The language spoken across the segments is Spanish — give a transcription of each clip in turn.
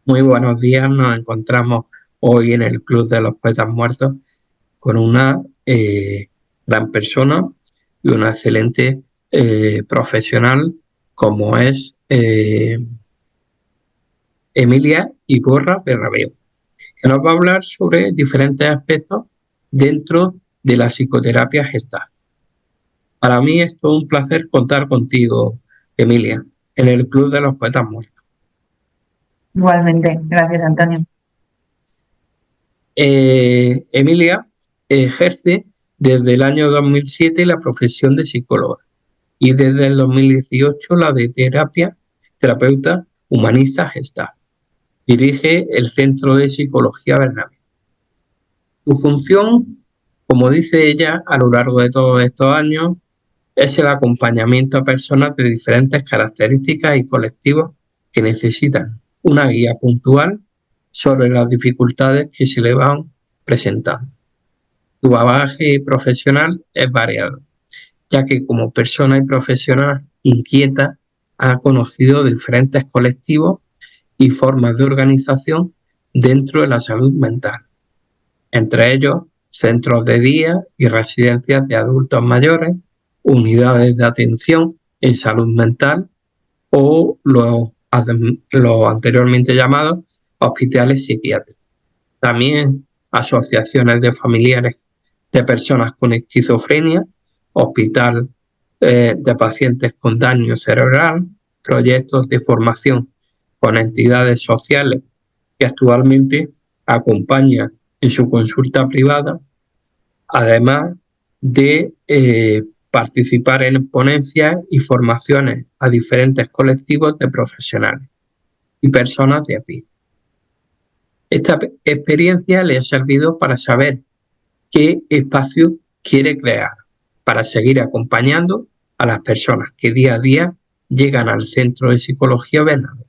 Muy buenos días, nos encontramos hoy en el Club de los Poetas Muertos con una gran persona y una excelente profesional como es Emilia Iborra Berrabeu, que nos va a hablar sobre diferentes aspectos dentro de la psicoterapia gestal. Para mí es todo un placer contar contigo, Emilia, en el Club de los Poetas Muertos. Igualmente, gracias Antonio. Emilia ejerce desde el año 2007 la profesión de psicóloga y desde el 2018 la de terapeuta humanista gestal. Dirige el Centro de Psicología Bernabé. Su función, como dice ella, a lo largo de todos estos años, es el acompañamiento a personas de diferentes características y colectivos que necesitan una guía puntual sobre las dificultades que se le van presentando. Su bagaje profesional es variado, ya que como persona y profesional inquieta ha conocido diferentes colectivos y formas de organización dentro de la salud mental, entre ellos centros de día y residencias de adultos mayores, unidades de atención en salud mental o los anteriormente llamados hospitales psiquiátricos. También asociaciones de familiares de personas con esquizofrenia, hospital de pacientes con daño cerebral, proyectos de formación con entidades sociales que actualmente acompañan en su consulta privada, además de participar en ponencias y formaciones a diferentes colectivos de profesionales y personas de a pie. Esta experiencia le ha servido para saber qué espacio quiere crear para seguir acompañando a las personas que día a día llegan al Centro de Psicología Bernabé.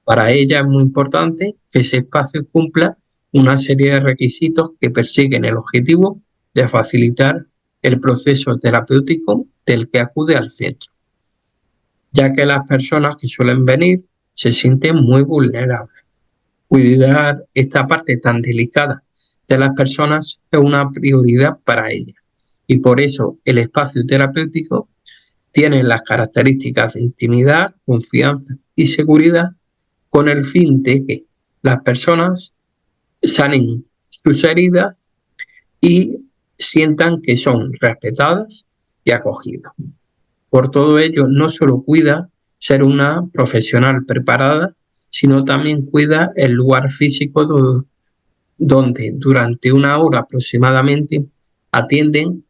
Para ella es muy importante que ese espacio cumpla una serie de requisitos que persiguen el objetivo de facilitar el proceso terapéutico del que acude al centro, ya que las personas que suelen venir se sienten muy vulnerables. Cuidar esta parte tan delicada de las personas es una prioridad para ella y por eso el espacio terapéutico tiene las características de intimidad, confianza y seguridad con el fin de que las personas sanen sus heridas y sientan que son respetadas y acogidas. Por todo ello, no solo cuida ser una profesional preparada, sino también cuida el lugar físico donde durante una hora aproximadamente atienden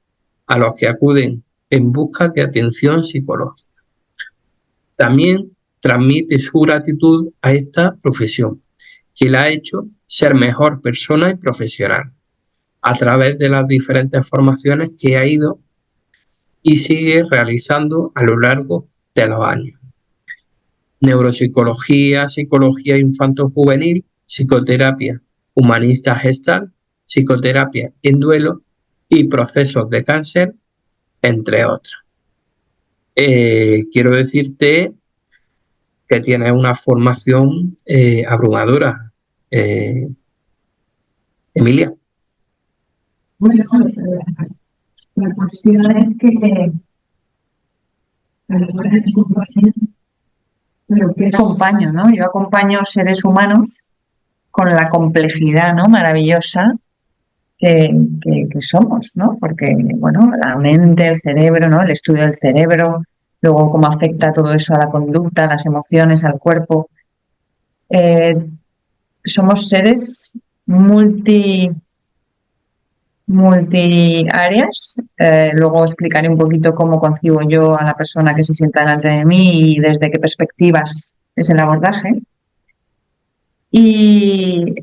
a los que acuden en busca de atención psicológica. También transmite su gratitud a esta profesión, que la ha hecho ser mejor persona y profesional a través de las diferentes formaciones que ha ido y sigue realizando a lo largo de los años. Neuropsicología, psicología infanto-juvenil, psicoterapia humanista gestal, psicoterapia en duelo y procesos de cáncer, entre otras. Quiero decirte que tienes una formación abrumadora, Emilia. Bueno, la cuestión es que a lo mejor es pero que acompaño, ¿no? Yo acompaño seres humanos con la complejidad, ¿no? Maravillosa que somos, ¿no? Porque, bueno, la mente, el cerebro, ¿no? El estudio del cerebro, luego cómo afecta todo eso a la conducta, a las emociones, al cuerpo. Somos seres multiáreas. Luego explicaré un poquito cómo concibo yo a la persona que se sienta delante de mí y desde qué perspectivas es el abordaje. Y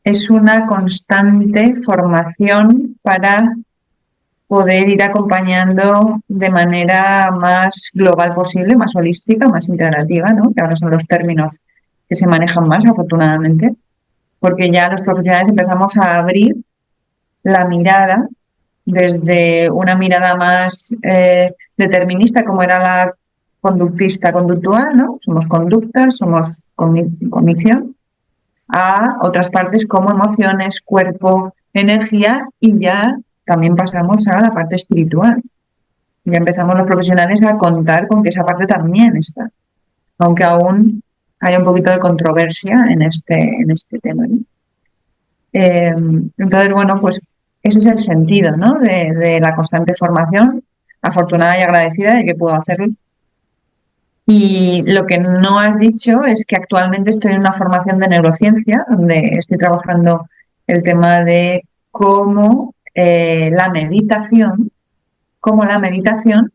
es una constante formación para poder ir acompañando de manera más global posible, más holística, más integrativa, ¿no? Que ahora son los términos que se manejan más, afortunadamente, porque ya los profesionales empezamos a abrir la mirada desde una mirada más determinista, como era la conductista conductual, ¿no? Somos conductas, somos cognición, a otras partes como emociones, cuerpo, energía, y ya también pasamos a la parte espiritual. Ya empezamos los profesionales a contar con que esa parte también está, aunque aún hay un poquito de controversia en este tema, ¿no? Entonces, bueno, pues ese es el sentido, ¿no? de la constante formación, afortunada y agradecida de que puedo hacerlo. Y lo que no has dicho es que actualmente estoy en una formación de neurociencia, donde estoy trabajando el tema de cómo cómo la meditación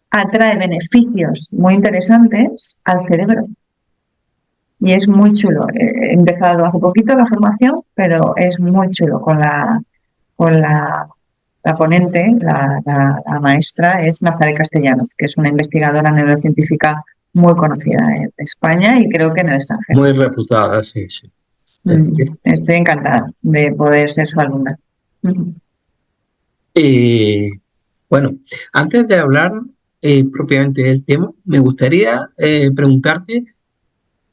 atrae beneficios muy interesantes al cerebro. Y es muy chulo. He empezado hace poquito la formación, pero es muy chulo con la ponente, la maestra, es Nazaret Castellanos, que es una investigadora neurocientífica muy conocida en España y creo que en el extranjero. Muy reputada, sí, sí. Estoy encantada de poder ser su alumna. Bueno, antes de hablar propiamente del tema, me gustaría preguntarte,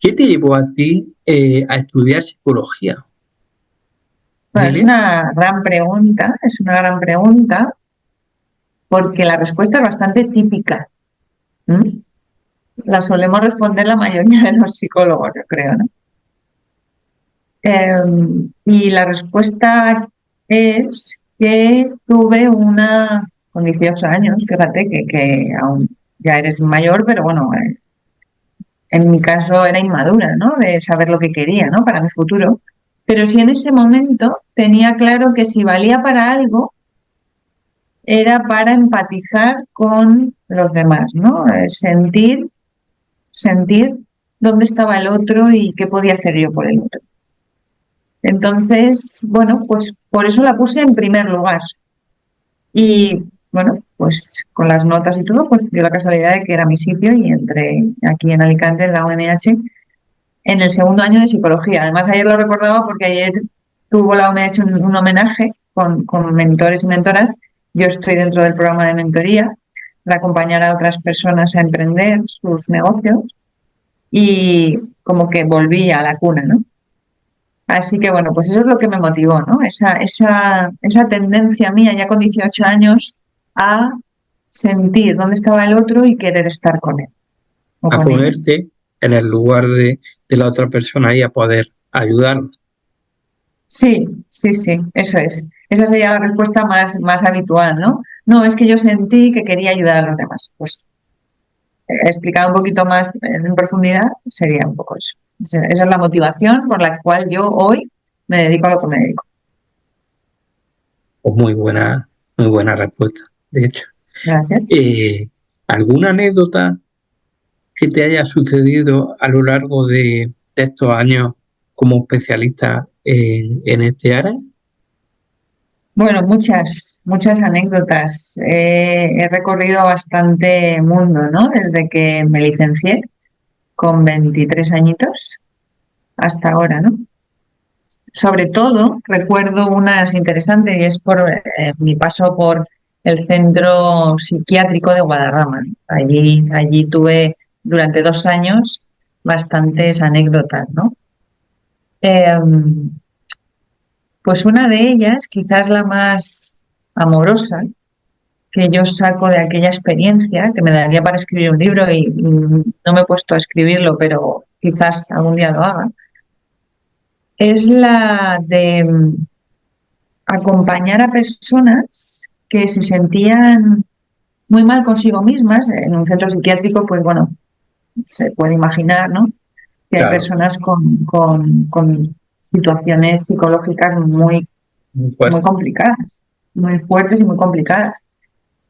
¿qué te llevó a ti a estudiar psicología, Bueno, Emilia? es una gran pregunta, porque la respuesta es bastante típica. ¿Mm? La solemos responder la mayoría de los psicólogos, yo creo, ¿no? Y la respuesta es que tuve con 18 años, fíjate que aún ya eres mayor, pero bueno, en mi caso era inmadura, ¿no? De saber lo que quería, ¿no? Para mi futuro. Pero sí en ese momento tenía claro que si valía para algo, era para empatizar con los demás, ¿no? Sentir dónde estaba el otro y qué podía hacer yo por el otro. Entonces, bueno, pues por eso la puse en primer lugar. Y bueno, pues con las notas y todo, pues dio la casualidad de que era mi sitio y entré aquí en Alicante, en la UMH, en el segundo año de psicología. Además, ayer lo recordaba porque ayer tuvo la UMH un homenaje con mentores y mentoras. Yo estoy dentro del programa de mentoría para acompañar a otras personas a emprender sus negocios y como que volví a la cuna, ¿no? Así que bueno, pues eso es lo que me motivó, ¿no? Esa tendencia mía ya con 18 años a sentir dónde estaba el otro y querer estar con él o A con ella. ponerte en el lugar de la otra persona y a poder ayudarla. Sí, sí, sí, eso es. Esa sería la respuesta más habitual, ¿no? No, es que yo sentí que quería ayudar a los demás. Pues explicado un poquito más en profundidad, sería un poco eso. Esa es la motivación por la cual yo hoy me dedico a lo que me dedico. Pues muy buena respuesta, de hecho. Gracias. ¿Alguna anécdota que te haya sucedido a lo largo de estos años como especialista en este área? Bueno, muchas anécdotas. He recorrido bastante mundo, ¿no? Desde que me licencié con 23 añitos hasta ahora, ¿no? Sobre todo, recuerdo unas interesantes y es por mi paso por el centro psiquiátrico de Guadarrama. Allí tuve durante 2 años bastantes anécdotas, ¿no? Eh, pues una de ellas, quizás la más amorosa, que yo saco de aquella experiencia, que me daría para escribir un libro y no me he puesto a escribirlo, pero quizás algún día lo haga, es la de acompañar a personas que se sentían muy mal consigo mismas. En un centro psiquiátrico, pues bueno, se puede imaginar, ¿no? Que hay Claro, personas con situaciones psicológicas muy muy fuerte. complicadas, muy fuertes y muy complicadas.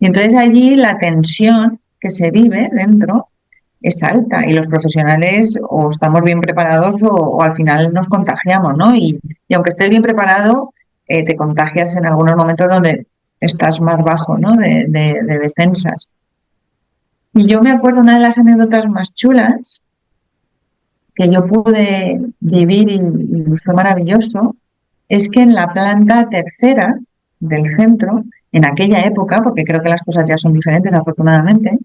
Y entonces allí la tensión que se vive dentro es alta y los profesionales o estamos bien preparados o al final nos contagiamos, ¿no? Y aunque estés bien preparado, te contagias en algunos momentos donde estás más bajo, ¿no? De defensas. Y yo me acuerdo una de las anécdotas más chulas que yo pude vivir y fue maravilloso, es que en la planta tercera del centro, en aquella época, porque creo que las cosas ya son diferentes afortunadamente,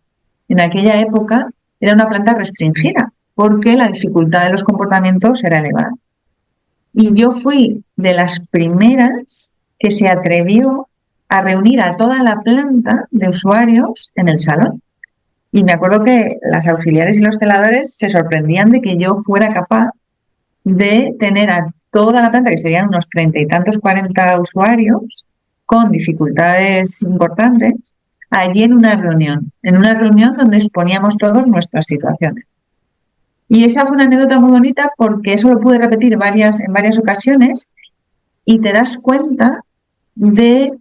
en aquella época era una planta restringida, porque la dificultad de los comportamientos era elevada. Y yo fui de las primeras que se atrevió a reunir a toda la planta de usuarios en el salón. Y me acuerdo que las auxiliares y los celadores se sorprendían de que yo fuera capaz de tener a toda la planta, que serían unos 30 y tantos, 40 usuarios, con dificultades importantes, allí en una reunión donde exponíamos todos nuestras situaciones. Y esa fue una anécdota muy bonita porque eso lo pude repetir en varias ocasiones y te das cuenta de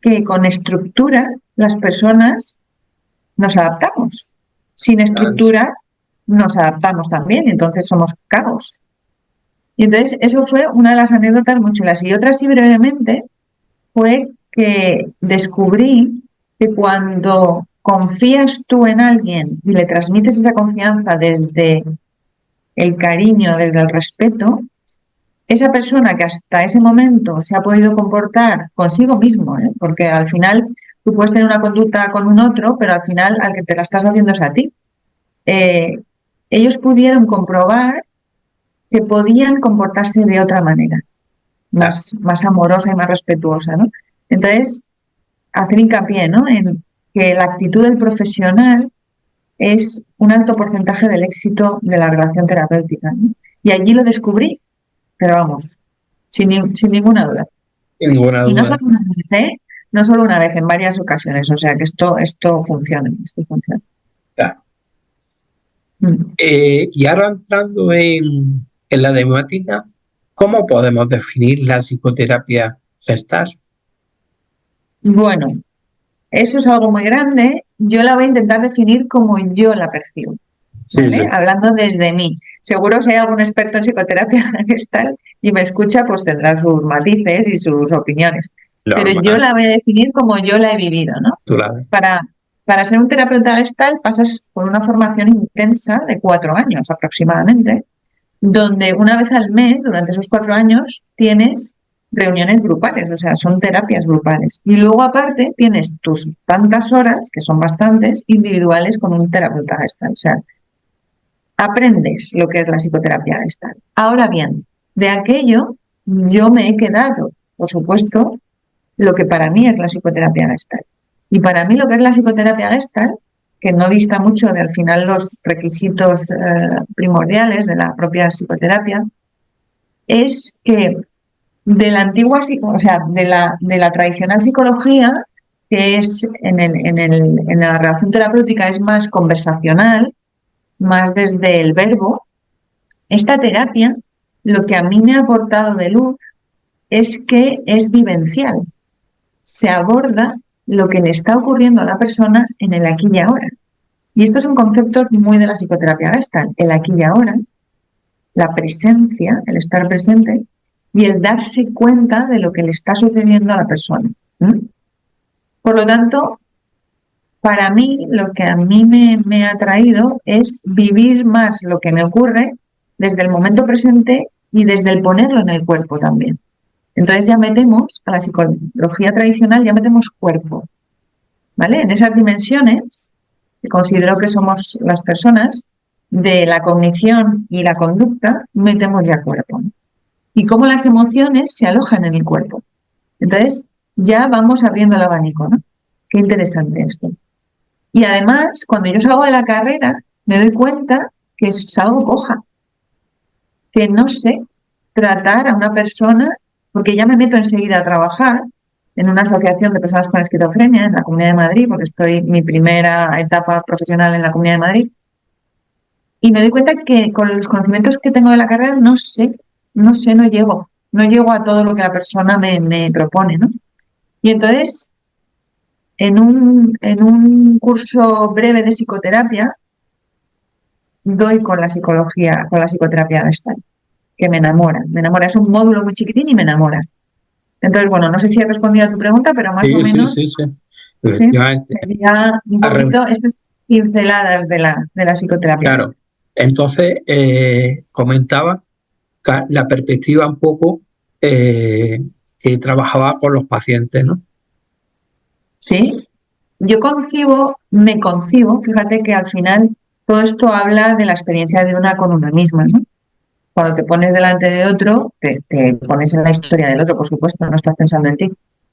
que con estructura las personas nos adaptamos. Sin estructura nos adaptamos también, entonces somos caos. Y entonces eso fue una de las anécdotas muy chulas. Y otra así brevemente fue que descubrí que cuando confías tú en alguien y le transmites esa confianza desde el cariño, desde el respeto, esa persona que hasta ese momento se ha podido comportar consigo mismo, porque al final tú puedes tener una conducta con un otro, pero al final al que te la estás haciendo es a ti. Ellos pudieron comprobar que podían comportarse de otra manera, más amorosa y más respetuosa, ¿no? Entonces, hacer hincapié, ¿no?, en que la actitud del profesional es un alto porcentaje del éxito de la relación terapéutica, ¿no? Y allí lo descubrí, pero vamos, sin ninguna duda. Ninguna Y no duda. solo una vez, no solo una vez, en varias ocasiones. O sea que esto funciona, Claro. Mm. Y ahora entrando en la temática, ¿cómo podemos definir la psicoterapia gestal? Bueno, eso es algo muy grande. Yo la voy a intentar definir como yo la percibo, ¿vale? Sí. Hablando desde mí. Seguro si hay algún experto en psicoterapia gestal y me escucha, pues tendrá sus matices y sus opiniones. Pero yo Normal, la voy a definir como yo la he vivido, ¿no? tú la ves. Para ser un terapeuta gestal pasas por una formación intensa de 4 años aproximadamente, donde una vez al mes, durante esos 4 años, tienes reuniones grupales, o sea, son terapias grupales. Y luego aparte tienes tus tantas horas, que son bastantes, individuales con un terapeuta gestal. O sea, aprendes lo que es la psicoterapia gestal. Ahora bien, de aquello yo me he quedado, por supuesto, lo que para mí es la psicoterapia gestal. Y para mí lo que es la psicoterapia gestal, que no dista mucho de al final los requisitos primordiales de la propia psicoterapia, es que de la antigua, o sea, de la tradicional psicología, que es en la relación terapéutica es más conversacional, más desde el verbo, esta terapia lo que a mí me ha aportado de luz es que es vivencial. Se aborda lo que le está ocurriendo a la persona en el aquí y ahora. Y estos son conceptos muy de la psicoterapia gestal, el aquí y ahora, la presencia, el estar presente y el darse cuenta de lo que le está sucediendo a la persona. Por lo tanto, para mí, lo que a mí me ha traído es vivir más lo que me ocurre desde el momento presente y desde el ponerlo en el cuerpo también. Entonces ya metemos, a la psicología tradicional, ya metemos cuerpo, ¿vale? En esas dimensiones, que considero que somos las personas, de la cognición y la conducta, metemos ya cuerpo, ¿no? Y cómo las emociones se alojan en el cuerpo. Entonces ya vamos abriendo el abanico, ¿no? Qué interesante esto. Y además, cuando yo salgo de la carrera, me doy cuenta que salgo coja, que no sé tratar a una persona, porque ya me meto enseguida a trabajar en una asociación de personas con esquizofrenia en la Comunidad de Madrid, porque estoy mi primera etapa profesional en la Comunidad de Madrid, y me doy cuenta que con los conocimientos que tengo de la carrera no llego a todo lo que la persona me propone, ¿no? Y entonces, en un curso breve de psicoterapia, doy con la psicología, con la psicoterapia gestal, que me enamora. Es un módulo muy chiquitín y me enamora. Entonces, bueno, no sé si he respondido a tu pregunta, pero más o menos Sí. ¿sí? Efectivamente. Sería un poquito estas pinceladas de la psicoterapia Claro. gestal. Entonces, comentaba la perspectiva un poco que trabajaba con los pacientes, ¿no? ¿Sí? Yo me concibo, fíjate que al final todo esto habla de la experiencia de una con una misma, ¿no? Cuando te pones delante de otro, te pones en la historia del otro, por supuesto, no estás pensando en ti.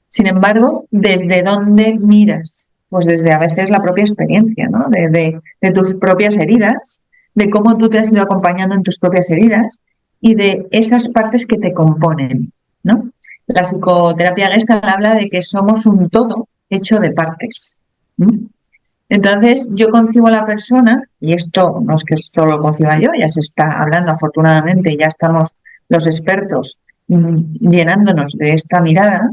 Sin embargo, ¿desde dónde miras? Pues desde a veces la propia experiencia, ¿no? De tus propias heridas, de cómo tú te has ido acompañando en tus propias heridas y de esas partes que te componen, ¿no? La psicoterapia Gestalt habla de que somos un todo hecho de partes. ¿Mm? Entonces, yo concibo a la persona, y esto no es que solo lo conciba yo, ya se está hablando afortunadamente, ya estamos los expertos llenándonos de esta mirada.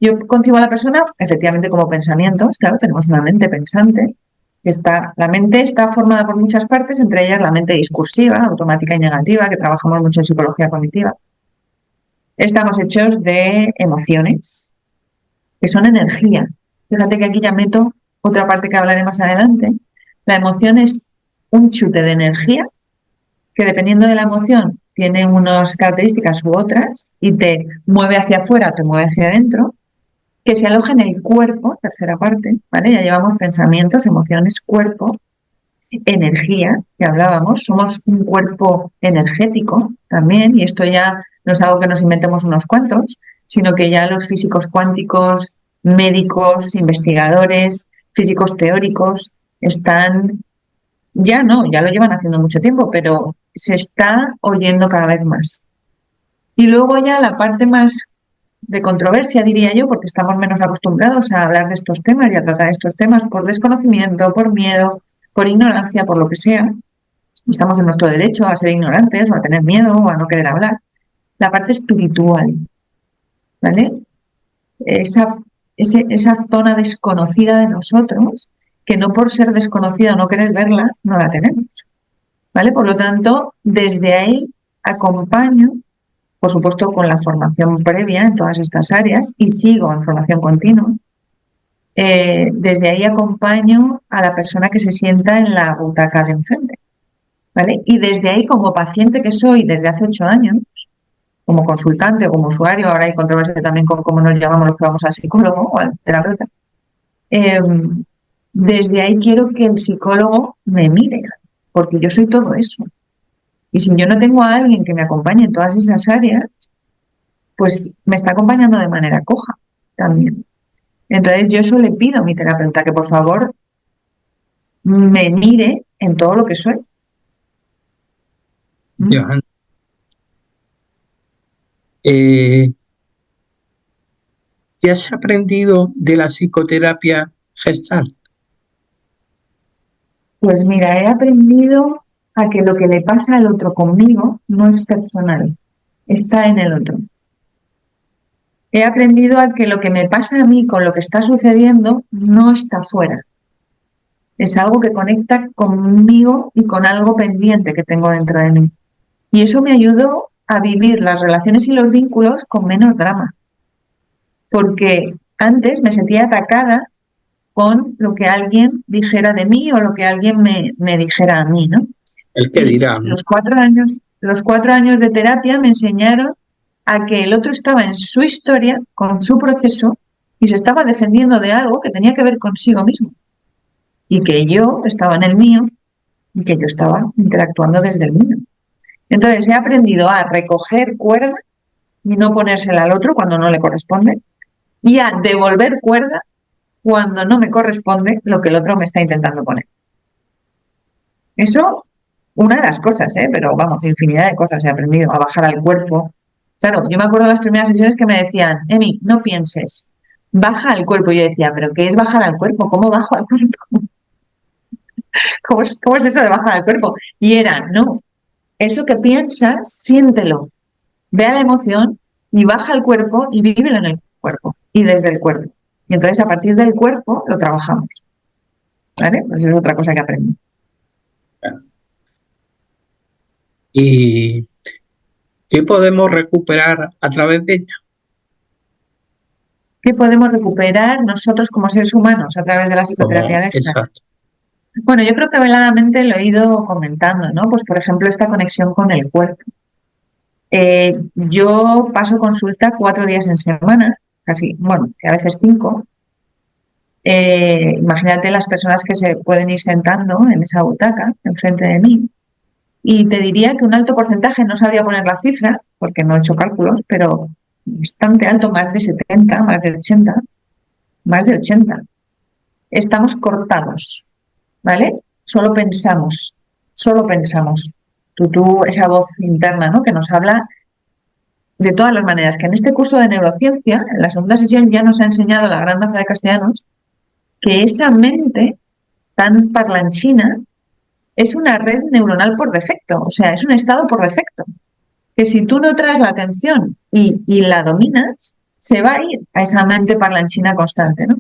Yo concibo a la persona efectivamente como pensamientos, claro, tenemos una mente pensante, la mente está formada por muchas partes, entre ellas la mente discursiva, automática y negativa, que trabajamos mucho en psicología cognitiva. Estamos hechos de emociones, que son energía. Fíjate que aquí ya meto otra parte que hablaré más adelante. La emoción es un chute de energía que dependiendo de la emoción tiene unas características u otras y te mueve hacia afuera, te mueve hacia adentro, que se aloja en el cuerpo, tercera parte, ¿vale? Ya llevamos pensamientos, emociones, cuerpo, energía, que hablábamos, somos un cuerpo energético también, y esto ya no es algo que nos inventemos unos cuantos, sino que ya los físicos cuánticos, médicos, investigadores, físicos teóricos están, ya no, ya lo llevan haciendo mucho tiempo, pero se está oyendo cada vez más. Y luego ya la parte más de controversia, diría yo, porque estamos menos acostumbrados a hablar de estos temas y a tratar estos temas por desconocimiento, por miedo, por ignorancia, por lo que sea. Estamos en nuestro derecho a ser ignorantes o a tener miedo o a no querer hablar. La parte espiritual, ¿vale? Esa zona desconocida de nosotros, que no por ser desconocida o no querer verla, no la tenemos, ¿vale? Por lo tanto, desde ahí acompaño, por supuesto, con la formación previa en todas estas áreas y sigo en formación continua. Desde ahí acompaño a la persona que se sienta en la butaca de enfrente, ¿vale? Y desde ahí, como paciente que soy desde hace 8 años, como consultante o como usuario, ahora hay controversia también con cómo nos llamamos los que vamos al psicólogo o al terapeuta, desde ahí quiero que el psicólogo me mire, porque yo soy todo eso. Y si yo no tengo a alguien que me acompañe en todas esas áreas, pues me está acompañando de manera coja también. Entonces yo eso le pido a mi terapeuta, que por favor me mire en todo lo que soy. Johan, ¿qué has aprendido de la psicoterapia Gestalt? Pues mira, he aprendido a que lo que le pasa al otro conmigo no es personal, está en el otro. He aprendido a que lo que me pasa a mí con lo que está sucediendo no está fuera. Es algo que conecta conmigo y con algo pendiente que tengo dentro de mí. Y eso me ayudó a vivir las relaciones y los vínculos con menos drama. Porque antes me sentía atacada con lo que alguien dijera de mí o lo que alguien me dijera a mí, ¿no? El que dirá. Los 4 años de terapia me enseñaron a que el otro estaba en su historia, con su proceso, y se estaba defendiendo de algo que tenía que ver consigo mismo. Y que yo estaba en el mío y que yo estaba interactuando desde el mío. Entonces he aprendido a recoger cuerda y no ponérsela al otro cuando no le corresponde, y a devolver cuerda cuando no me corresponde lo que el otro me está intentando poner. Eso, una de las cosas, pero vamos, infinidad de cosas he aprendido, a bajar al cuerpo. Claro, yo me acuerdo de las primeras sesiones que me decían, Emi, no pienses, baja al cuerpo. Y yo decía, ¿pero qué es bajar al cuerpo? ¿Cómo bajo al cuerpo? ¿Cómo es eso de bajar al cuerpo? Y era, no, eso que piensas, siéntelo, ve a la emoción y baja al cuerpo y vívelo en el cuerpo y desde el cuerpo. Y entonces a partir del cuerpo lo trabajamos. ¿Vale? Pues es otra cosa que aprendí. ¿Y qué podemos recuperar a través de ella? ¿Qué podemos recuperar nosotros como seres humanos a través de la psicoterapia Gestalt? Exacto. Bueno, yo creo que veladamente lo he ido comentando, ¿no? Pues por ejemplo esta conexión con el cuerpo. Yo paso consulta 4 días en semana, casi, bueno, a veces 5. Imagínate las personas que se pueden ir sentando en esa butaca enfrente de mí. Y te diría que un alto porcentaje, no sabría poner la cifra, porque no he hecho cálculos, pero bastante alto, más de 70, más de 80. Estamos cortados, ¿vale? Solo pensamos. Esa voz interna, ¿no? Que nos habla de todas las maneras, que en este curso de neurociencia, en la segunda sesión, ya nos ha enseñado la gran mayoría de castellanos que esa mente tan parlanchina es una red neuronal por defecto, o sea, es un estado por defecto, que si tú no traes la atención y la dominas, se va a ir a esa mente parlanchina constante, ¿no?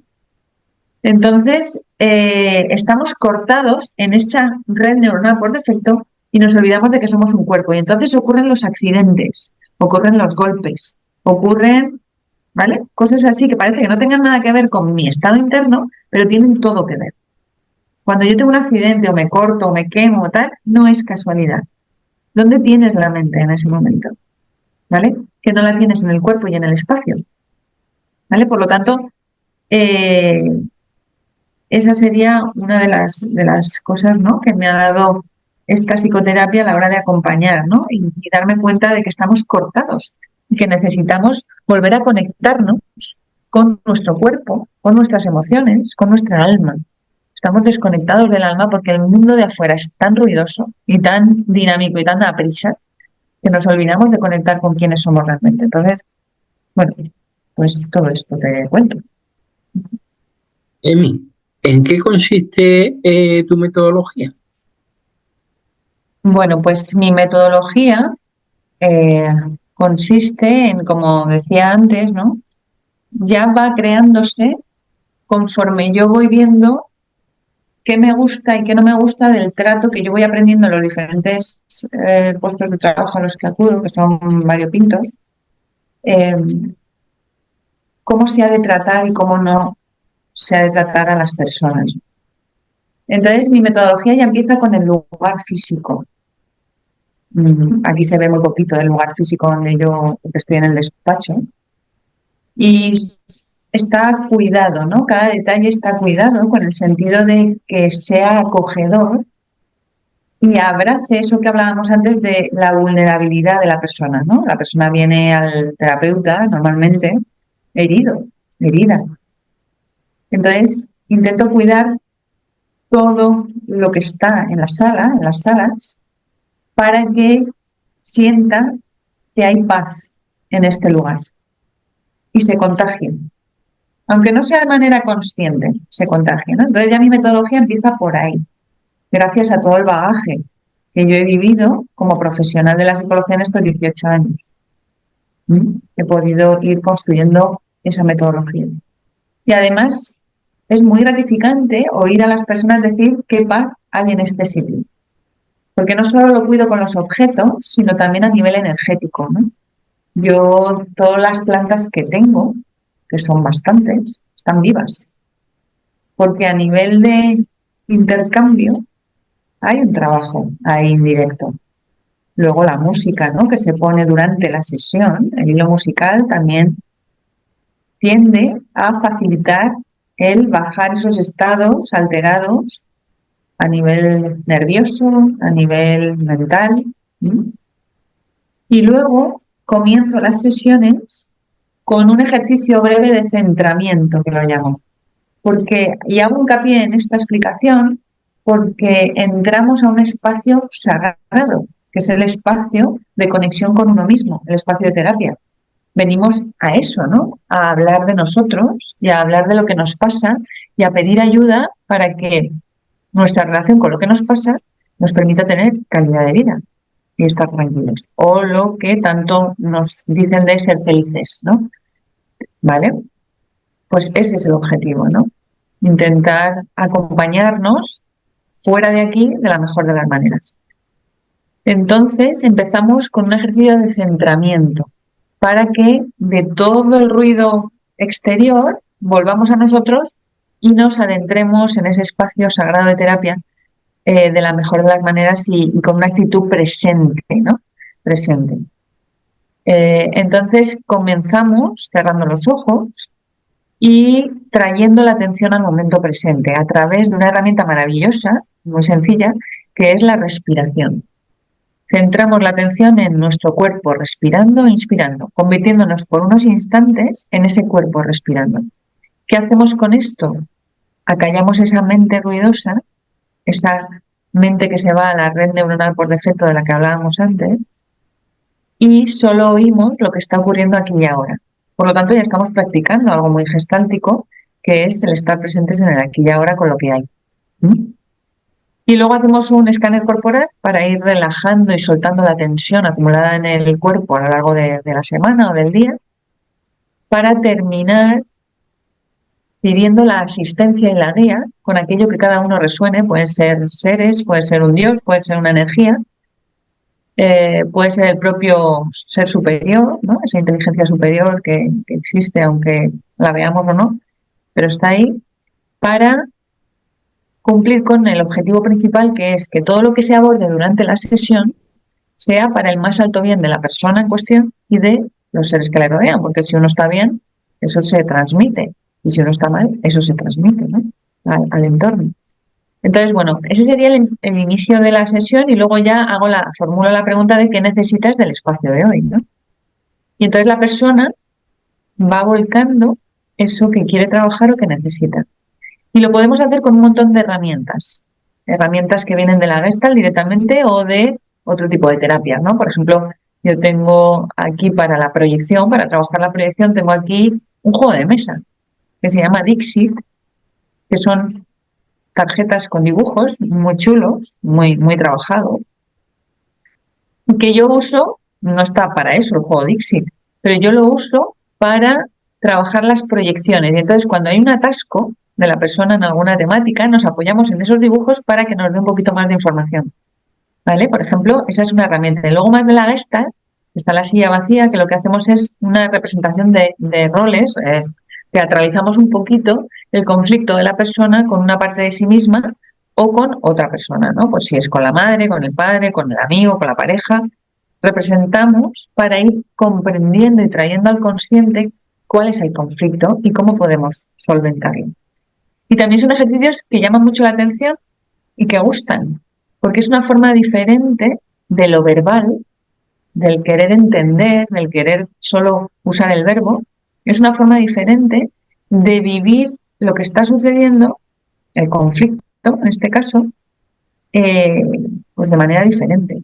Entonces, estamos cortados en esa red neuronal por defecto y nos olvidamos de que somos un cuerpo. Y entonces ocurren los accidentes, ocurren los golpes, ocurren, ¿vale? Cosas así que parece que no tengan nada que ver con mi estado interno, pero tienen todo que ver. Cuando yo tengo un accidente o me corto o me quemo o tal, no es casualidad. ¿Dónde tienes la mente en ese momento? ¿Vale? Que no la tienes en el cuerpo y en el espacio. ¿Vale? Por lo tanto, esa sería una de las cosas, ¿no?, que me ha dado esta psicoterapia a la hora de acompañar, ¿no? Y darme cuenta de que estamos cortados y que necesitamos volver a conectarnos con nuestro cuerpo, con nuestras emociones, con nuestra alma. Estamos desconectados del alma porque el mundo de afuera es tan ruidoso y tan dinámico y tan a prisa que nos olvidamos de conectar con quienes somos realmente. Entonces, bueno, pues todo esto te cuento. Emi, ¿en qué consiste tu metodología? Bueno, pues mi metodología eh, consiste en, como decía antes, ¿no? Ya va creándose conforme yo voy viendo qué me gusta y qué no me gusta del trato que yo voy aprendiendo en los diferentes puestos de trabajo a los que acudo, que son variopintos, eh, cómo se ha de tratar y cómo no se ha de tratar a las personas. Entonces, mi metodología ya empieza con el lugar físico. Aquí se ve muy poquito del lugar físico donde yo estoy en el despacho. Y está cuidado, ¿no? Cada detalle está cuidado con el sentido de que sea acogedor y abrace eso que hablábamos antes de la vulnerabilidad de la persona, ¿no? La persona viene al terapeuta normalmente herida. Entonces, intento cuidar todo lo que está en la sala, en las salas, para que sienta que hay paz en este lugar y se contagien. Aunque no sea de manera consciente, se contagia, ¿no? Entonces ya mi metodología empieza por ahí, gracias a todo el bagaje que yo he vivido como profesional de la psicología en estos 18 años. He podido ir construyendo esa metodología. Y además es muy gratificante oír a las personas decir qué paz hay en este sitio. Porque no solo lo cuido con los objetos, sino también a nivel energético, ¿no? Yo, todas las plantas que tengo, que son bastantes, están vivas. Porque a nivel de intercambio hay un trabajo ahí indirecto. Luego la música, ¿no?, que se pone durante la sesión, el hilo musical también tiende a facilitar el bajar esos estados alterados a nivel nervioso, a nivel mental. Y luego comienzo las sesiones con un ejercicio breve de centramiento, que lo llamo. Y hago hincapié en esta explicación porque entramos a un espacio sagrado, que es el espacio de conexión con uno mismo, el espacio de terapia. Venimos a eso, ¿no? A hablar de nosotros y a hablar de lo que nos pasa y a pedir ayuda para que nuestra relación con lo que nos pasa nos permita tener calidad de vida y estar tranquilos. O lo que tanto nos dicen de ser felices, ¿no? ¿Vale? Pues ese es el objetivo, ¿no? Intentar acompañarnos fuera de aquí de la mejor de las maneras. Entonces empezamos con un ejercicio de centramiento para que de todo el ruido exterior volvamos a nosotros y nos adentremos en ese espacio sagrado de terapia de la mejor de las maneras y con una actitud presente, ¿no? Presente. Entonces comenzamos cerrando los ojos y trayendo la atención al momento presente a través de una herramienta maravillosa, muy sencilla, que es la respiración. centramos la atención en nuestro cuerpo respirando e inspirando, convirtiéndonos por unos instantes en ese cuerpo respirando. ¿Qué hacemos con esto? Acallamos esa mente ruidosa, esa mente que se va a la red neuronal por defecto de la que hablábamos antes, y solo oímos lo que está ocurriendo aquí y ahora. Por lo tanto, ya estamos practicando algo muy gestáltico, que es el estar presentes en el aquí y ahora con lo que hay. Y luego hacemos un escáner corporal para ir relajando y soltando la tensión acumulada en el cuerpo a lo largo de la semana o del día, para terminar pidiendo la asistencia y la guía con aquello que cada uno resuene. Pueden ser seres, puede ser un dios, puede ser una energía, puede ser el propio ser superior, ¿no? Esa inteligencia superior que existe, aunque la veamos o no, pero está ahí para cumplir con el objetivo principal, que es que todo lo que se aborde durante la sesión sea para el más alto bien de la persona en cuestión y de los seres que le rodean, porque si uno está bien, eso se transmite, y si uno está mal, eso se transmite, ¿no? al entorno. Entonces, bueno, ese sería el inicio de la sesión, y luego ya formulo la pregunta de qué necesitas del espacio de hoy, ¿no? Y entonces la persona va volcando eso que quiere trabajar o que necesita. Y lo podemos hacer con un montón de herramientas que vienen de la Gestalt directamente o de otro tipo de terapias, ¿no? Por ejemplo, yo tengo aquí para la proyección, para trabajar la proyección, tengo aquí un juego de mesa que se llama Dixit, que son tarjetas con dibujos muy chulos, muy, muy trabajados, que yo uso, no está para eso el juego Dixit, pero yo lo uso para trabajar las proyecciones. Y entonces, cuando hay un atasco de la persona en alguna temática, nos apoyamos en esos dibujos para que nos dé un poquito más de información, ¿vale? Por ejemplo, esa es una herramienta. Y luego, más de la Gestalt, está la silla vacía, que lo que hacemos es una representación de roles, teatralizamos un poquito el conflicto de la persona con una parte de sí misma o con otra persona, ¿no? Pues si es con la madre, con el padre, con el amigo, con la pareja, representamos para ir comprendiendo y trayendo al consciente cuál es el conflicto y cómo podemos solventarlo. Y también son ejercicios que llaman mucho la atención y que gustan, porque es una forma diferente de lo verbal, del querer entender, del querer solo usar el verbo. Es una forma diferente de vivir lo que está sucediendo, el conflicto en este caso, pues de manera diferente.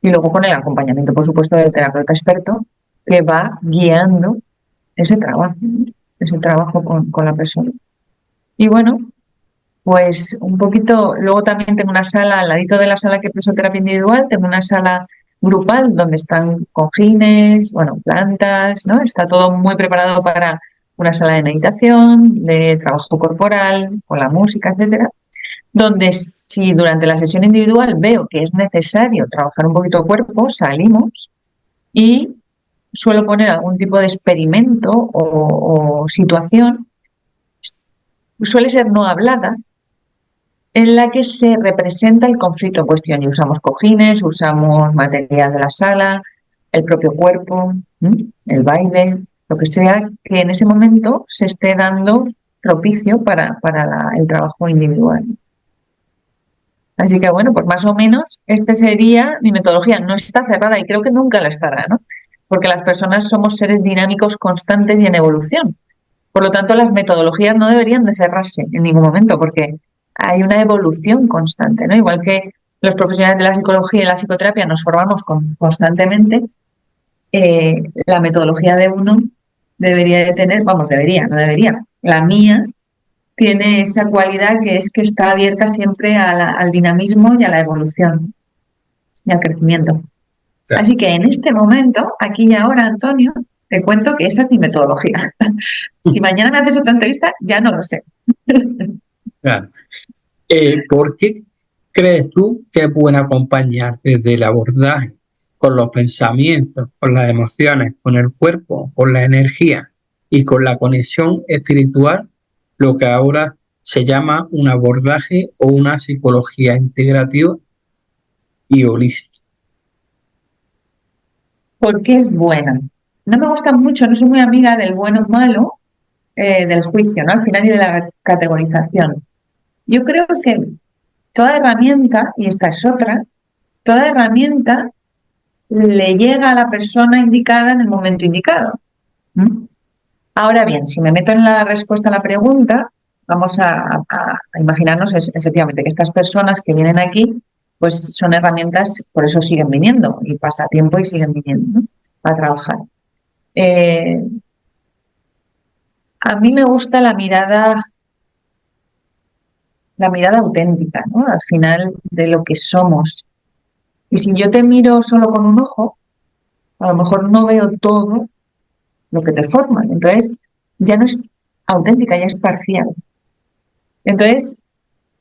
Y luego con el acompañamiento, por supuesto, del terapeuta experto, que va guiando ese trabajo con la persona. Y bueno, pues un poquito, luego también tengo una sala, al ladito de la sala que preso terapia individual, tengo una sala grupal donde están cojines, bueno, plantas, ¿no? Está todo muy preparado para una sala de meditación, de trabajo corporal, con la música, etcétera, donde si durante la sesión individual veo que es necesario trabajar un poquito el cuerpo, salimos y suelo poner algún tipo de experimento o situación, suele ser no hablada, en la que se representa el conflicto en cuestión, y usamos cojines, usamos material de la sala, el propio cuerpo, el baile, lo que sea que en ese momento se esté dando propicio para el trabajo individual. Así que bueno, pues más o menos este sería mi metodología. No está cerrada y creo que nunca la estará, ¿no? Porque las personas somos seres dinámicos, constantes y en evolución. Por lo tanto, las metodologías no deberían de cerrarse en ningún momento, porque hay una evolución constante, ¿no? Igual que los profesionales de la psicología y la psicoterapia nos formamos constantemente, la metodología de uno debería de tener, vamos, no debería, la mía tiene esa cualidad que es que está abierta siempre al dinamismo y a la evolución y al crecimiento. Claro. Así que en este momento, aquí y ahora, Antonio, te cuento que esa es mi metodología. Si mañana me haces otra entrevista, ya no lo sé. Claro. ¿Por qué crees tú que es bueno acompañar desde el abordaje con los pensamientos, con las emociones, con el cuerpo, con la energía y con la conexión espiritual, lo que ahora se llama un abordaje o una psicología integrativa y holística? Porque es buena. No me gusta mucho, no soy muy amiga del bueno o malo, del juicio, ¿no? Al final, y de la categorización. Yo creo que toda herramienta, y esta es otra, toda herramienta le llega a la persona indicada en el momento indicado. ¿Mm? Ahora bien, si me meto en la respuesta a la pregunta, vamos a imaginarnos efectivamente que estas personas que vienen aquí, pues son herramientas, por eso siguen viniendo y pasa tiempo y siguen viniendo, ¿no?, a trabajar. A mí me gusta la mirada auténtica, ¿no?, al final de lo que somos. Y si yo te miro solo con un ojo, a lo mejor no veo todo lo que te forma. Entonces, ya no es auténtica, ya es parcial. Entonces,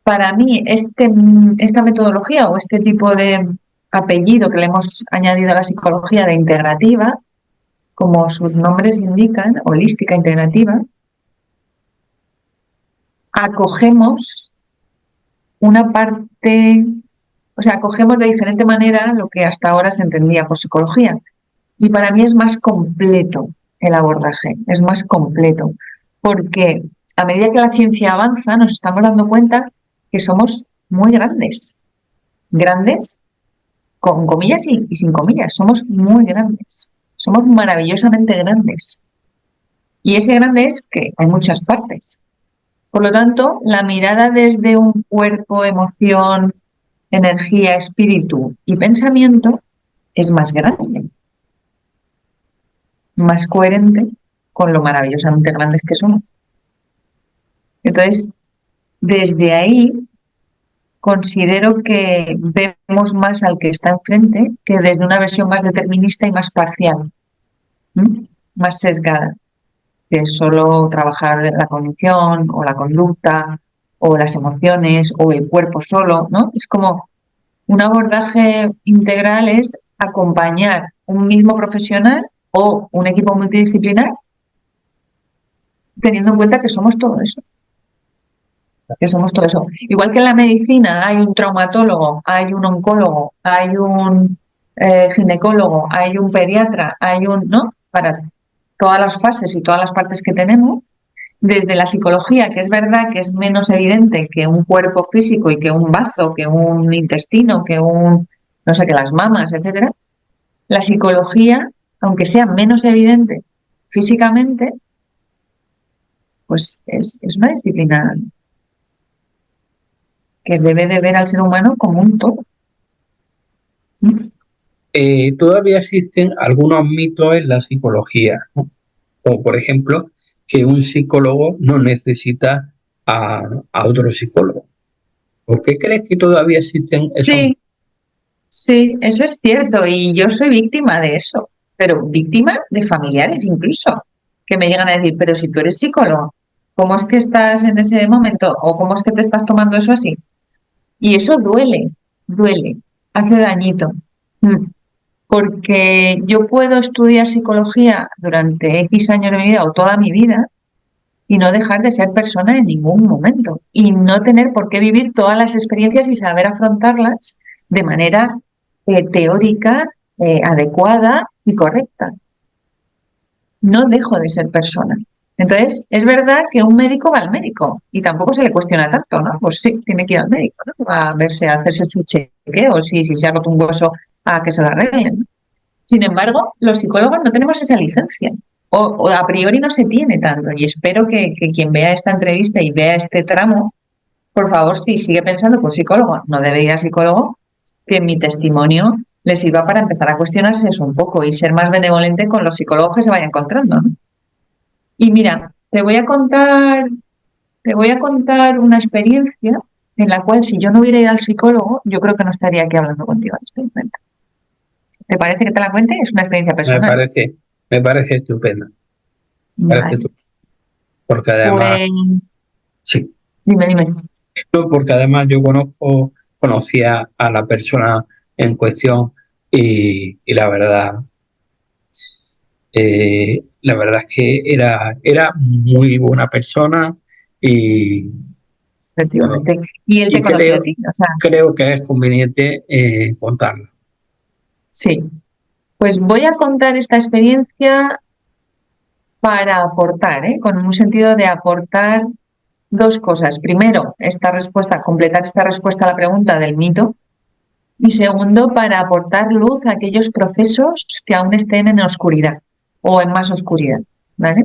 para mí, esta metodología o este tipo de apellido que le hemos añadido a la psicología de integrativa, como sus nombres indican, holística integrativa, acogemos una parte, o sea, acogemos de diferente manera lo que hasta ahora se entendía por psicología. Y para mí es más completo el abordaje, es más completo, porque a medida que la ciencia avanza nos estamos dando cuenta que somos muy grandes, grandes con comillas y sin comillas, somos muy grandes, somos maravillosamente grandes. Y ese grande es que hay muchas partes. Por lo tanto, la mirada desde un cuerpo, emoción, energía, espíritu y pensamiento es más grande, más coherente con lo maravillosamente grandes que somos. Entonces, desde ahí considero que vemos más al que está enfrente que desde una versión más determinista y más parcial, más sesgada, que es solo trabajar la cognición o la conducta o las emociones o el cuerpo solo, ¿no? Es como un abordaje integral, es acompañar un mismo profesional o un equipo multidisciplinar teniendo en cuenta que somos todo eso. Que somos todo eso. Igual que en la medicina hay un traumatólogo, hay un oncólogo, hay un ginecólogo, hay un pediatra, hay un, ¿no?, para todas las fases y todas las partes que tenemos. Desde la psicología, que es verdad que es menos evidente que un cuerpo físico y que un bazo, que un intestino, que un, no sé, que las mamas, etcétera. La psicología, aunque sea menos evidente físicamente, pues es una disciplina que debe de ver al ser humano como un todo. Todavía existen algunos mitos en la psicología, ¿no? Como por ejemplo, que un psicólogo no necesita a otro psicólogo. ¿Por qué crees que todavía existen esos mitos? Sí, eso es cierto y yo soy víctima de eso, pero víctima de familiares incluso, que me llegan a decir, pero si tú eres psicólogo, ¿cómo es que estás en ese momento o cómo es que te estás tomando eso así? Y eso duele, hace dañito. Porque yo puedo estudiar psicología durante X años de mi vida o toda mi vida y no dejar de ser persona en ningún momento y no tener por qué vivir todas las experiencias y saber afrontarlas de manera teórica, adecuada y correcta. No dejo de ser persona. Entonces, es verdad que un médico va al médico y tampoco se le cuestiona tanto, ¿no? Pues sí, tiene que ir al médico, ¿no?, a verse, a hacerse su chequeo, si se ha roto un hueso, a que se lo arreglen, ¿no? Sin embargo, los psicólogos no tenemos esa licencia, o a priori no se tiene tanto, y espero que quien vea esta entrevista y vea este tramo, por favor, si sigue pensando, pues psicólogo, no debe ir a psicólogo, que mi testimonio le sirva para empezar a cuestionarse eso un poco y ser más benevolente con los psicólogos que se vaya encontrando, ¿no? Y mira, te voy a contar una experiencia en la cual si yo no hubiera ido al psicólogo, yo creo que no estaría aquí hablando contigo en este momento. ¿Te parece que te la cuente? Es una experiencia personal. Me parece estupendo. Vale. Porque además, Pues, sí. dime. No, porque además yo conocía a la persona en cuestión y la verdad es que era muy buena persona y, Efectivamente. Y él te y conoció a ti, o sea, creo que es conveniente contarlo. sí. Pues voy a contar esta experiencia para aportar, con un sentido de aportar dos cosas. Primero, completar esta respuesta a la pregunta del mito, Y segundo, para aportar luz a aquellos procesos que aún estén en oscuridad o en más oscuridad, ¿vale?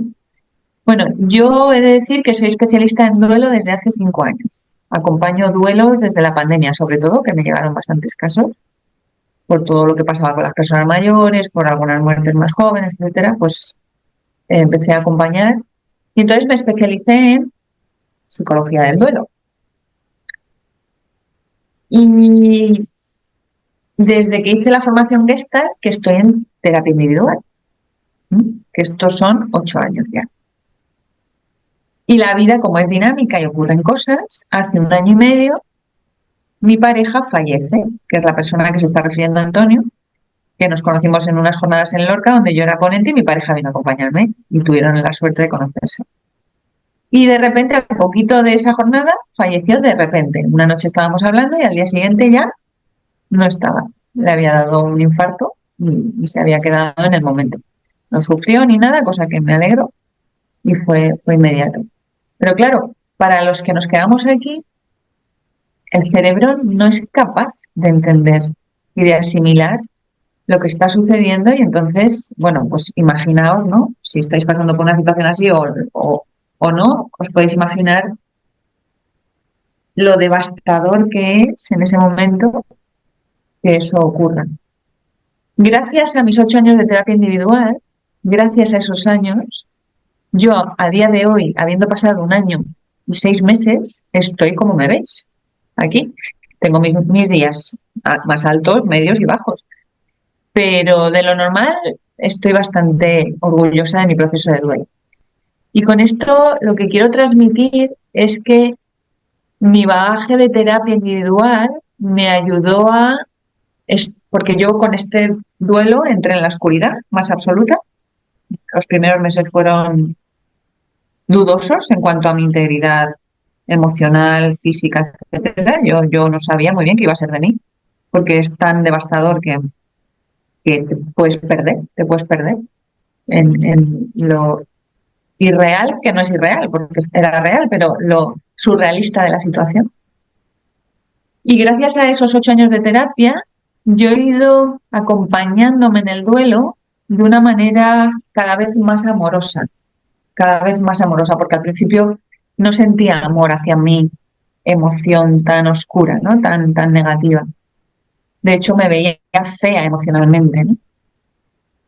Bueno, yo he de decir que soy especialista en duelo desde hace 5 años. Acompaño duelos desde la pandemia, sobre todo, que me llegaron bastantes casos, por todo lo que pasaba con las personas mayores, por algunas muertes más jóvenes, etcétera, pues empecé a acompañar. Y entonces me especialicé en psicología del duelo. Y desde que hice la formación Gestalt, que estoy en terapia individual, que estos son 8 años ya. Y la vida, como es dinámica y ocurren cosas, hace 1 año y medio mi pareja fallece, que es la persona que se está refiriendo a Antonio, que nos conocimos en unas jornadas en Lorca donde yo era ponente y mi pareja vino a acompañarme y tuvieron la suerte de conocerse. Y de repente, al poquito de esa jornada, falleció de repente. Una noche estábamos hablando y al día siguiente ya no estaba. Le había dado un infarto y se había quedado en el momento. No sufrió ni nada, cosa que me alegro, y fue inmediato. Pero claro, para los que nos quedamos aquí, el cerebro no es capaz de entender y de asimilar lo que está sucediendo y entonces, bueno, pues imaginaos, ¿no? Si estáis pasando por una situación así o no, os podéis imaginar lo devastador que es en ese momento que eso ocurra. Gracias a mis 8 años de terapia individual, gracias a esos años, yo a día de hoy, habiendo pasado 1 año y 6 meses, estoy como me veis, aquí. Tengo mis días más altos, medios y bajos, pero de lo normal estoy bastante orgullosa de mi proceso de duelo. Y con esto lo que quiero transmitir es que mi bagaje de terapia individual me ayudó porque yo con este duelo entré en la oscuridad más absoluta. Los primeros meses fueron dudosos en cuanto a mi integridad emocional, física, etcétera. Yo no sabía muy bien qué iba a ser de mí, porque es tan devastador que te puedes perder en lo irreal, que no es irreal, porque era real, pero lo surrealista de la situación. Y gracias a esos 8 años de terapia, yo he ido acompañándome en el duelo de una manera cada vez más amorosa, porque al principio no sentía amor hacia mi emoción tan oscura, ¿no? tan negativa. De hecho, me veía fea emocionalmente, ¿no?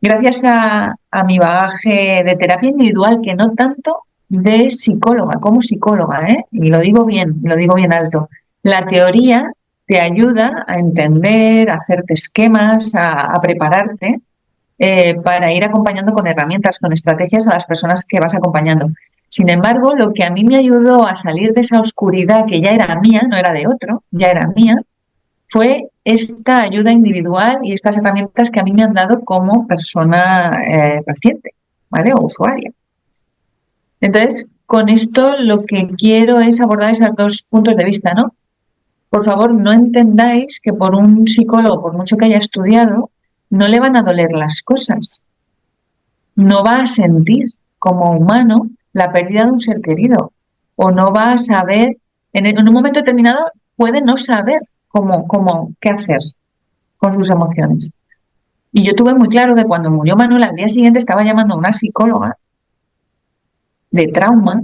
Gracias a mi bagaje de terapia individual, que no tanto de psicóloga, como psicóloga, y lo digo bien alto. La teoría te ayuda a entender, a hacerte esquemas, a prepararte para ir acompañando con herramientas, con estrategias a las personas que vas acompañando. Sin embargo, lo que a mí me ayudó a salir de esa oscuridad que ya era mía, no era de otro, ya era mía, fue esta ayuda individual y estas herramientas que a mí me han dado como persona paciente, ¿vale? O usuaria. Entonces, con esto lo que quiero es abordar esos 2 puntos de vista, ¿no? Por favor, no entendáis que por un psicólogo, por mucho que haya estudiado, no le van a doler las cosas. No va a sentir como humano la pérdida de un ser querido. O no va a saber, en un momento determinado puede no saber qué hacer con sus emociones. Y yo tuve muy claro que cuando murió Manuel, al día siguiente estaba llamando a una psicóloga de trauma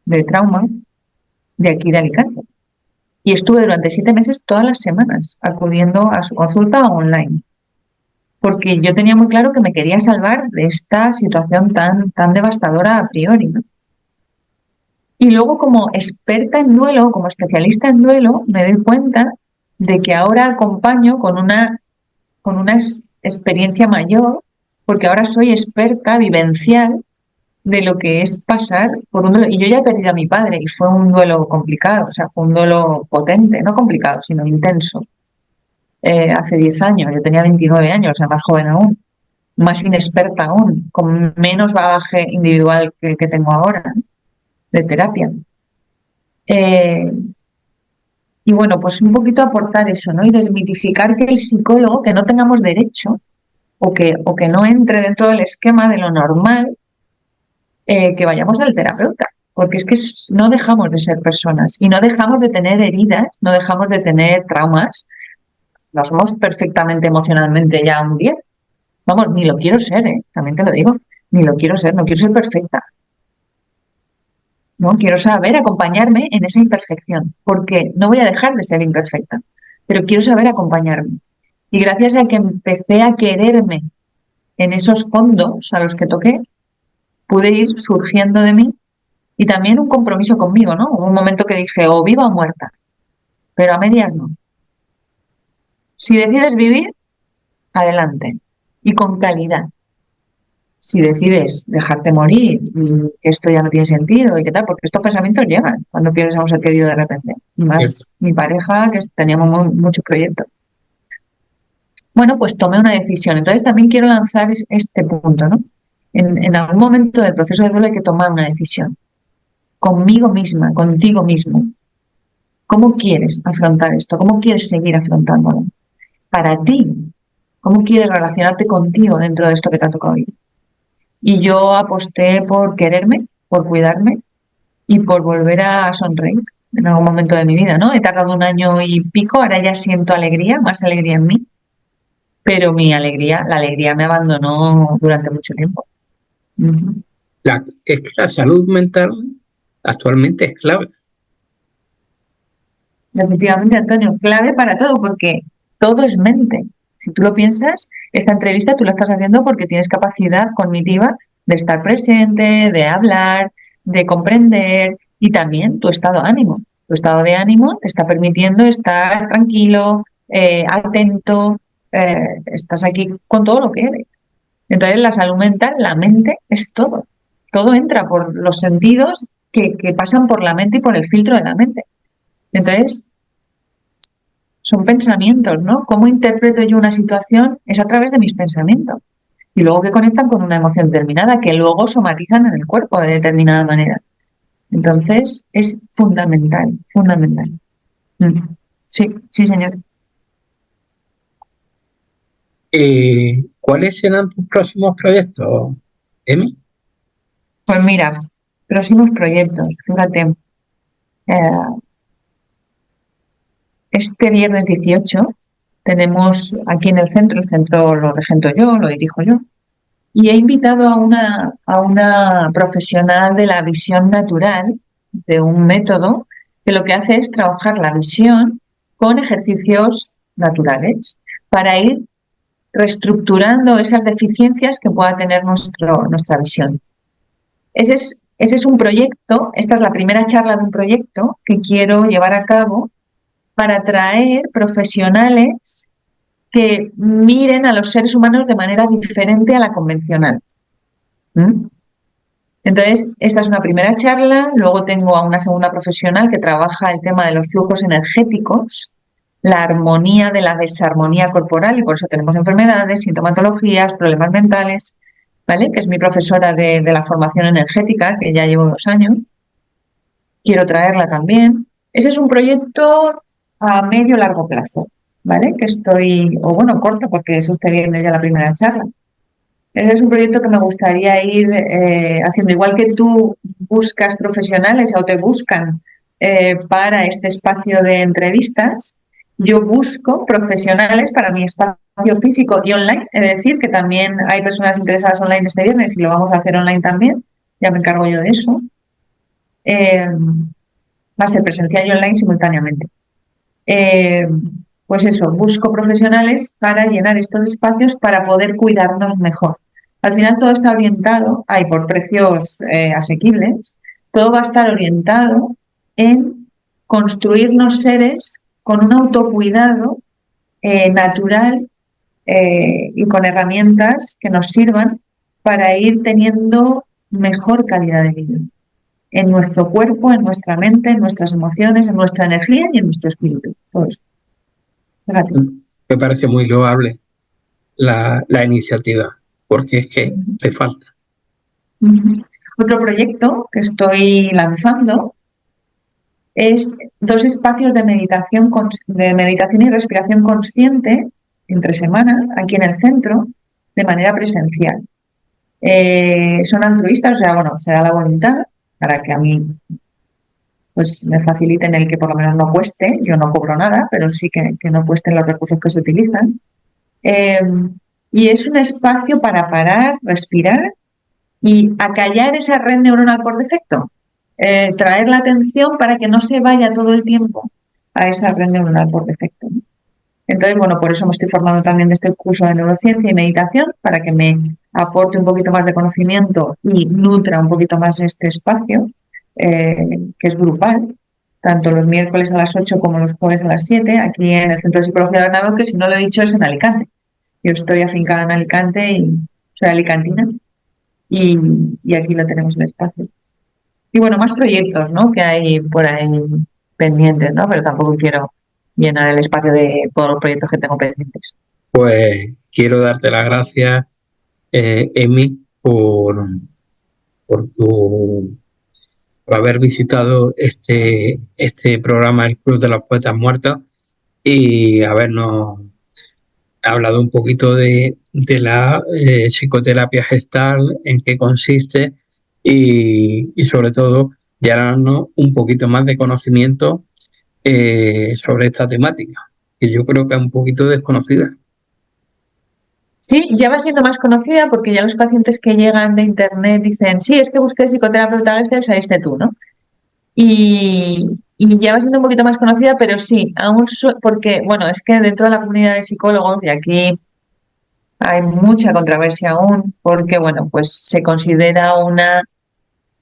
de aquí de Alicante. Y estuve durante 7 meses todas las semanas acudiendo a su consulta online. Porque yo tenía muy claro que me quería salvar de esta situación tan devastadora a priori, ¿no? Y luego, como experta en duelo, como especialista en duelo, me doy cuenta de que ahora acompaño con una experiencia mayor, porque ahora soy experta vivencial de lo que es pasar por un duelo. Y yo ya he perdido a mi padre y fue un duelo complicado, o sea, fue un duelo potente, no complicado, sino intenso. Hace 10 años, yo tenía 29 años, o sea, más joven aún, más inexperta aún, con menos bagaje individual que el que tengo ahora, de terapia. Y bueno, pues un poquito aportar eso, ¿no? Y desmitificar que el psicólogo, que no tengamos derecho o que no entre dentro del esquema de lo normal, que vayamos al terapeuta. Porque es que no dejamos de ser personas y no dejamos de tener heridas, no dejamos de tener traumas, no somos perfectamente emocionalmente ya un 10. Vamos, ni lo quiero ser, también te lo digo, ni lo quiero ser, no quiero ser perfecta. No quiero saber acompañarme en esa imperfección, porque no voy a dejar de ser imperfecta, pero quiero saber acompañarme. Y gracias a que empecé a quererme en esos fondos a los que toqué, pude ir surgiendo de mí y también un compromiso conmigo, ¿no? Hubo un momento que dije, o viva o muerta, pero a medias no. Si decides vivir, adelante y con calidad. Si decides dejarte morir y que esto ya no tiene sentido y qué tal, porque estos pensamientos llegan cuando pierdes a un ser querido de repente. Y más mi pareja, que teníamos muchos proyectos. Bueno, pues tomé una decisión. Entonces también quiero lanzar este punto, ¿no? En algún momento del proceso de duelo hay que tomar una decisión. Conmigo misma, contigo mismo. ¿Cómo quieres afrontar esto? ¿Cómo quieres seguir afrontándolo? Para ti, ¿cómo quieres relacionarte contigo dentro de esto que te ha tocado vivir? Y yo aposté por quererme, por cuidarme y por volver a sonreír en algún momento de mi vida, ¿no? He tardado 1 año y pico, ahora ya siento alegría, más alegría en mí, pero la alegría me abandonó durante mucho tiempo. Es que la salud mental actualmente es clave. Definitivamente, Antonio, clave para todo, porque todo es mente. Si tú lo piensas, esta entrevista tú la estás haciendo porque tienes capacidad cognitiva de estar presente, de hablar, de comprender y también tu estado de ánimo. Tu estado de ánimo te está permitiendo estar tranquilo, atento, estás aquí con todo lo que eres. Entonces, la salud mental, la mente es todo. Todo entra por los sentidos que pasan por la mente y por el filtro de la mente. Entonces, son pensamientos, ¿no? ¿Cómo interpreto yo una situación? Es a través de mis pensamientos. Y luego que conectan con una emoción determinada, que luego somatizan en el cuerpo de determinada manera. Entonces, es fundamental, fundamental. Sí, sí, señor. ¿Cuáles serán tus próximos proyectos, Emi? Pues mira, próximos proyectos, fíjate. Este viernes 18 tenemos aquí en el centro lo regento yo, lo dirijo yo, y he invitado a una profesional de la visión natural, de un método que lo que hace es trabajar la visión con ejercicios naturales para ir reestructurando esas deficiencias que pueda tener nuestra visión. Ese es un proyecto, esta es la primera charla de un proyecto que quiero llevar a cabo para atraer profesionales que miren a los seres humanos de manera diferente a la convencional. Entonces, esta es una primera charla, luego tengo a una segunda profesional que trabaja el tema de los flujos energéticos, la armonía de la desarmonía corporal, y por eso tenemos enfermedades, sintomatologías, problemas mentales, ¿vale? Que es mi profesora de la formación energética, que ya llevo 2 años. Quiero traerla también. Ese es un proyecto a medio largo plazo, ¿vale? Que estoy, o bueno, corto, porque es este viernes ya la primera charla. Ese es un proyecto que me gustaría ir haciendo, igual que tú buscas profesionales o te buscan para este espacio de entrevistas, yo busco profesionales para mi espacio físico y online, es decir, que también hay personas interesadas online este viernes y lo vamos a hacer online también, ya me encargo yo de eso. Va a ser presencial y online simultáneamente. Pues eso, busco profesionales para llenar estos espacios para poder cuidarnos mejor. Al final todo está orientado, hay por precios asequibles, todo va a estar orientado en construirnos seres con un autocuidado natural y con herramientas que nos sirvan para ir teniendo mejor calidad de vida en nuestro cuerpo, en nuestra mente, en nuestras emociones, en nuestra energía y en nuestro espíritu. Todo eso. Me parece muy loable la iniciativa, porque es que te falta. Otro proyecto que estoy lanzando es 2 espacios de meditación y respiración consciente entre semana, aquí en el centro, de manera presencial. Son altruistas, o sea, bueno, será la voluntad para que a mí pues me faciliten el que por lo menos no cueste, yo no cobro nada, pero sí que no cuesten los recursos que se utilizan. Eh, y es un espacio para parar, respirar y acallar esa red neuronal por defecto. Traer la atención para que no se vaya todo el tiempo a esa red neuronal por defecto, ¿no? Entonces, bueno, por eso me estoy formando también de este curso de neurociencia y meditación, para que me aporte un poquito más de conocimiento y nutra un poquito más este espacio, que es grupal, tanto los miércoles a las 8 como los jueves a las 7, aquí en el Centro de Psicología de Bernabéu, que si no lo he dicho es en Alicante. Yo estoy afincada en Alicante y soy alicantina y, y aquí lo tenemos el espacio. Y bueno, más proyectos, ¿no?, que hay por ahí pendientes, ¿no? Pero tampoco quiero llenar el espacio de todos los proyectos que tengo pendientes. Pues quiero darte las gracias, Emi, por tu por haber visitado este programa El Club de los Poetas Muertos y habernos hablado un poquito de la psicoterapia gestal, en qué consiste y sobre todo ya darnos un poquito más de conocimiento sobre esta temática, que yo creo que es un poquito desconocida. Sí, ya va siendo más conocida porque ya los pacientes que llegan de internet dicen, sí, es que busqué psicoterapeuta Gestal, saliste tú, ¿no? Y ya va siendo un poquito más conocida, pero sí, aún porque, bueno, es que dentro de la comunidad de psicólogos, y aquí hay mucha controversia aún, porque, bueno, pues se considera una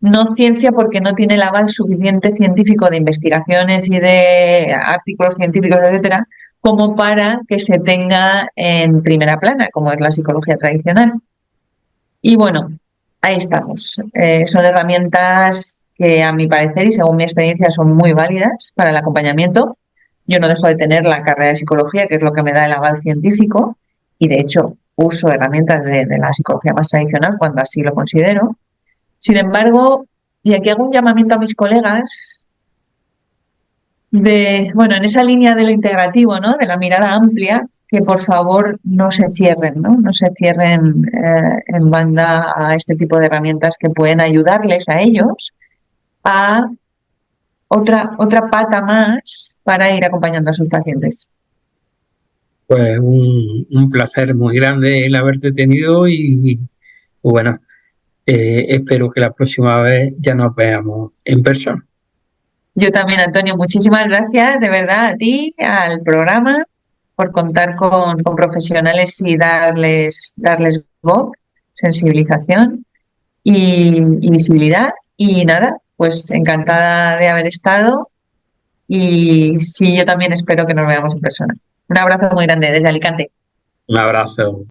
no ciencia porque no tiene el aval suficiente científico de investigaciones y de artículos científicos, etcétera, como para que se tenga en primera plana, como es la psicología tradicional. Y bueno, ahí estamos. Son herramientas que, a mi parecer y según mi experiencia, son muy válidas para el acompañamiento. Yo no dejo de tener la carrera de psicología, que es lo que me da el aval científico, y de hecho uso herramientas de la psicología más tradicional cuando así lo considero. Sin embargo, y aquí hago un llamamiento a mis colegas bueno, en esa línea de lo integrativo, ¿no?, de la mirada amplia, que por favor no se cierren, ¿no? No se cierren en banda a este tipo de herramientas que pueden ayudarles a ellos a otra pata más para ir acompañando a sus pacientes. Pues un placer muy grande el haberte tenido y bueno, espero que la próxima vez ya nos veamos en persona. Yo también, Antonio, muchísimas gracias de verdad a ti, al programa, por contar con profesionales y darles voz, sensibilización y visibilidad. Y nada, pues encantada de haber estado y sí, yo también espero que nos veamos en persona. Un abrazo muy grande desde Alicante. Un abrazo.